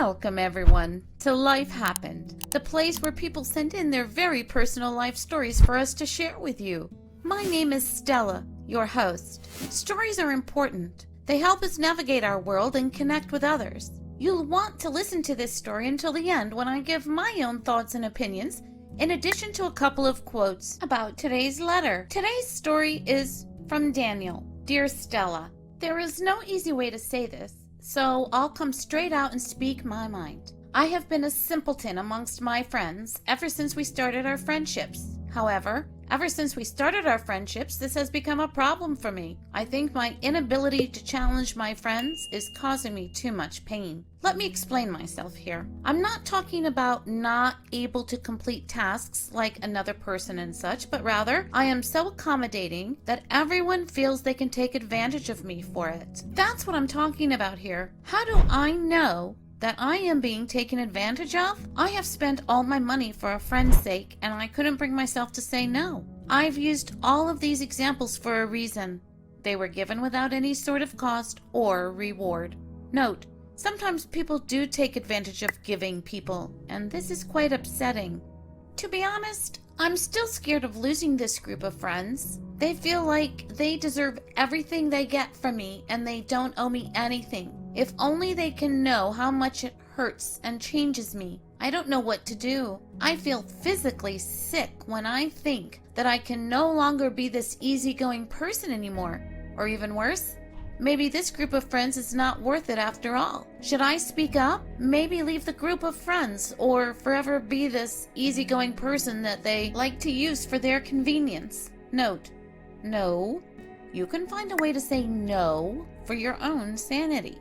Welcome everyone to Life Happened, the place where people send in their very personal life stories for us to share with you. My name is Stella, your host. Stories are important. They help us navigate our world and connect with others. You'll want to listen to this story until the end when I give my own thoughts and opinions, in addition to a couple of quotes about today's letter. Today's story is from Daniel. Dear Stella, there is no easy way to say this, so I'll come straight out and speak my mind. I have been a simpleton amongst my friends ever since we started our friendships. However, ever since we started our friendships, this has become a problem for me. I think my inability to challenge my friends is causing me too much pain. Let me explain myself here. I'm not talking about not able to complete tasks like another person and such, but rather I am so accommodating that everyone feels they can take advantage of me for it. That's what I'm talking about here. How do I know that I am being taken advantage of? I have spent all my money for a friend's sake, and I couldn't bring myself to say no. I've used all of these examples for a reason. They were given without any sort of cost or reward. Note, sometimes people do take advantage of giving people, and this is quite upsetting. To be honest, I'm still scared of losing this group of friends. They feel like they deserve everything they get from me, and they don't owe me anything. If only they can know how much it hurts and changes me. I don't know what to do. I feel physically sick when I think that I can no longer be this easygoing person anymore. Or even worse, maybe this group of friends is not worth it after all. Should I speak up? Maybe leave the group of friends, or forever be this easygoing person that they like to use for their convenience. Note, no. You can find a way to say no for your own sanity.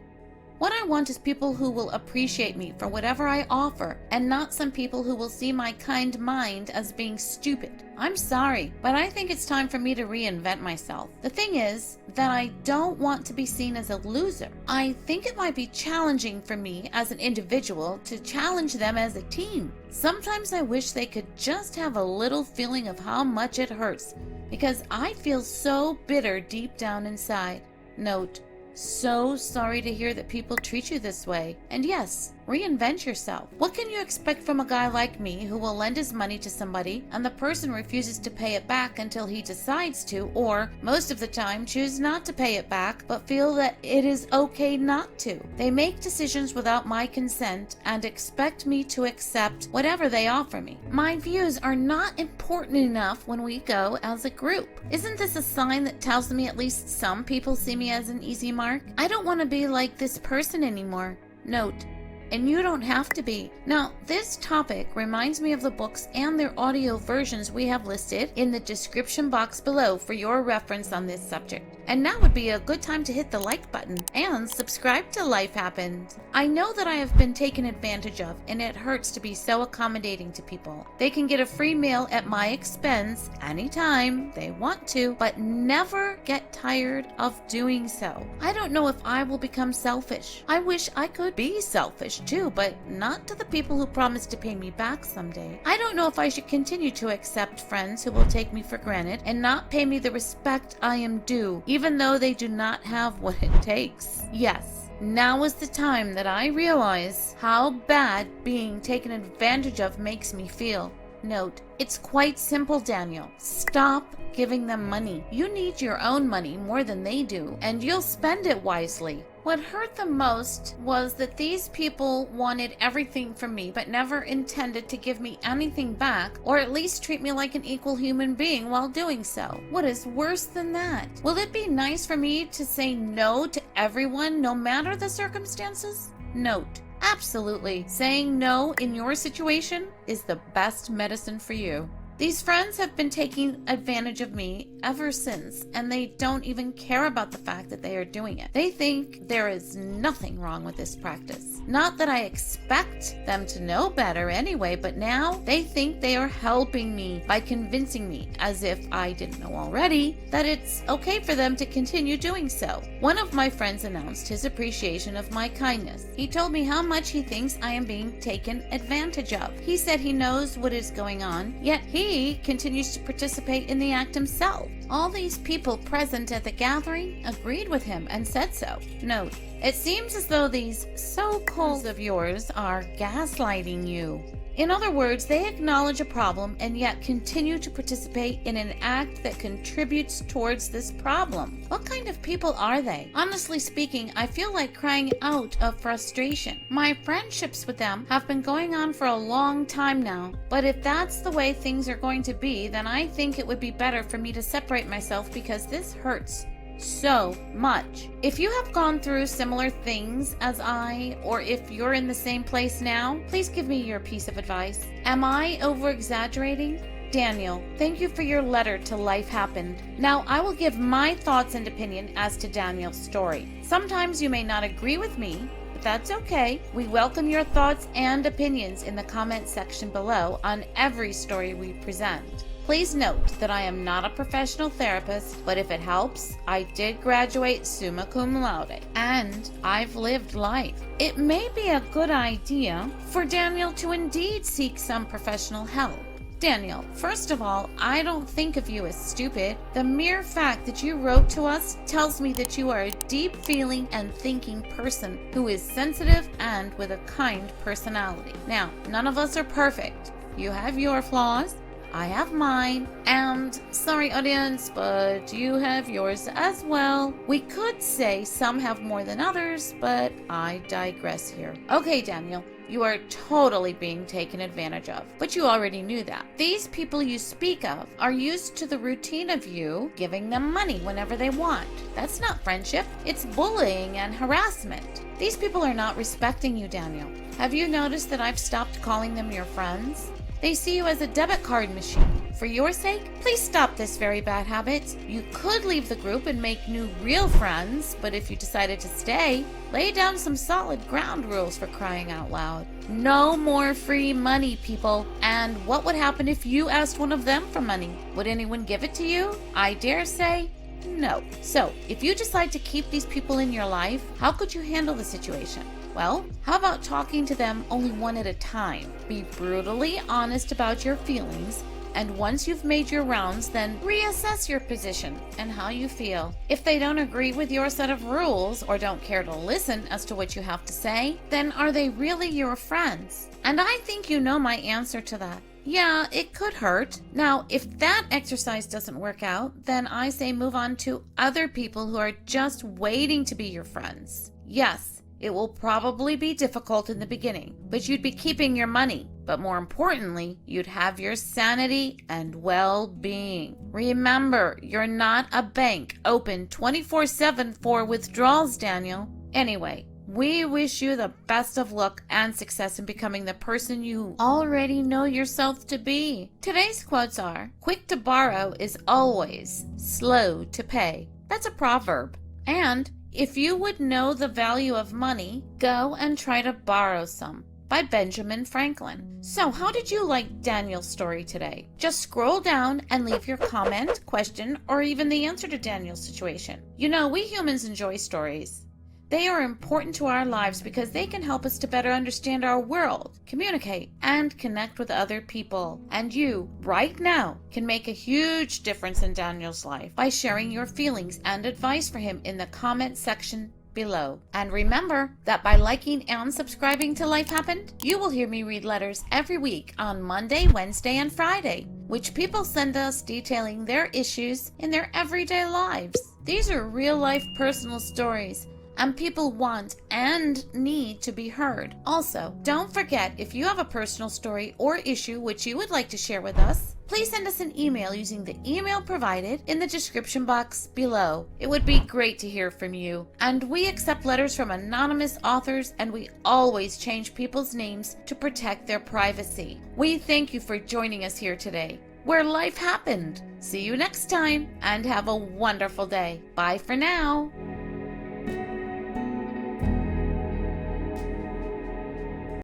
What I want is people who will appreciate me for whatever I offer, and not some people who will see my kind mind as being stupid. I'm sorry, but I think it's time for me to reinvent myself. The thing is that I don't want to be seen as a loser. I think it might be challenging for me as an individual to challenge them as a team. Sometimes I wish they could just have a little feeling of how much it hurts, because I feel so bitter deep down inside. Note, so sorry to hear that people treat you this way. And yes, reinvent yourself. What can you expect from a guy like me who will lend his money to somebody and the person refuses to pay it back until he decides to, or most of the time choose not to pay it back but feel that it is okay not to? They make decisions without my consent and expect me to accept whatever they offer me. My views are not important enough when we go as a group. Isn't this a sign that tells me at least some people see me as an easy mark? I don't want to be like this person anymore. Note, and you don't have to be. Now, this topic reminds me of the books and their audio versions we have listed in the description box below for your reference on this subject. And now would be a good time to hit the like button and subscribe to Life Happened. I know that I have been taken advantage of, and it hurts to be so accommodating to people. They can get a free meal at my expense anytime they want to, but never get tired of doing so. I don't know if I will become selfish. I wish I could be selfish too, but not to the people who promise to pay me back someday. I don't know if I should continue to accept friends who will take me for granted and not pay me the respect I am due, even though they do not have what it takes. Yes, now is the time that I realize how bad being taken advantage of makes me feel. Note, it's quite simple, Daniel. Stop giving them money. You need your own money more than they do, and you'll spend it wisely. What hurt the most was that these people wanted everything from me but never intended to give me anything back, or at least treat me like an equal human being while doing so. What is worse than that? Will it be nice for me to say no to everyone no matter the circumstances? Note, absolutely. Saying no in your situation is the best medicine for you. These friends have been taking advantage of me ever since, and they don't even care about the fact that they are doing it. They think there is nothing wrong with this practice. Not that I expect them to know better anyway, but now they think they are helping me by convincing me, as if I didn't know already, that it's okay for them to continue doing so. One of my friends announced his appreciation of my kindness. He told me how much he thinks I am being taken advantage of. He said he knows what is going on, yet he he continues to participate in the act himself. All these people present at the gathering agreed with him and said so. Note, it seems as though these so-called of yours are gaslighting you. In other words, they acknowledge a problem and yet continue to participate in an act that contributes towards this problem. What kind of people are they? Honestly speaking, I feel like crying out of frustration. My friendships with them have been going on for a long time now, but if that's the way things are going to be, then I think it would be better for me to separate myself because this hurts so much. If you have gone through similar things as I, or if you're in the same place now, please give me your piece of advice. Am I over-exaggerating? Daniel, thank you for your letter to Life Happened. Now I will give my thoughts and opinion as to Daniel's story. Sometimes you may not agree with me, but that's okay. We welcome your thoughts and opinions in the comment section below on every story we present. Please note that I am not a professional therapist, but if it helps, I did graduate summa cum laude, and I've lived life. It may be a good idea for Daniel to indeed seek some professional help. Daniel, first of all, I don't think of you as stupid. The mere fact that you wrote to us tells me that you are a deep feeling and thinking person who is sensitive and with a kind personality. Now, none of us are perfect. You have your flaws. I have mine, and sorry audience, but you have yours as well. We could say some have more than others, but I digress here. Okay, Daniel, you are totally being taken advantage of, but you already knew that. These people you speak of are used to the routine of you giving them money whenever they want. That's not friendship, it's bullying and harassment. These people are not respecting you, Daniel. Have you noticed that I've stopped calling them your friends? They see you as a debit card machine. For your sake, please stop this very bad habit. You could leave the group and make new real friends, but if you decided to stay, lay down some solid ground rules for crying out loud. No more free money, people. And what would happen if you asked one of them for money? Would anyone give it to you? I dare say, no. So, if you decide to keep these people in your life, how could you handle the situation? Well, how about talking to them only one at a time? Be brutally honest about your feelings, and once you've made your rounds, then reassess your position and how you feel. If they don't agree with your set of rules or don't care to listen as to what you have to say, then are they really your friends? And I think you know my answer to that. Yeah, it could hurt. Now, if that exercise doesn't work out, then I say move on to other people who are just waiting to be your friends. Yes, it will probably be difficult in the beginning, but you'd be keeping your money. But more importantly, you'd have your sanity and well-being. Remember, you're not a bank open 24/7 for withdrawals, Daniel. Anyway, we wish you the best of luck and success in becoming the person you already know yourself to be. Today's quotes are, quick to borrow is always slow to pay. That's a proverb. And if you would know the value of money, go and try to borrow some. By Benjamin Franklin. So how did you like Daniel's story today? Just scroll down and leave your comment, question, or even the answer to Daniel's situation. You know, we humans enjoy stories. They are important to our lives because they can help us to better understand our world, communicate, and connect with other people. And you, right now, can make a huge difference in Daniel's life by sharing your feelings and advice for him in the comment section below. And remember that by liking and subscribing to Life Happened, you will hear me read letters every week on Monday, Wednesday, and Friday, which people send us detailing their issues in their everyday lives. These are real-life personal stories, and people want and need to be heard. Also, don't forget, if you have a personal story or issue which you would like to share with us, please send us an email using the email provided in the description box below. It would be great to hear from you. And we accept letters from anonymous authors, and we always change people's names to protect their privacy. We thank you for joining us here today, where life happened. See you next time, and have a wonderful day. Bye for now.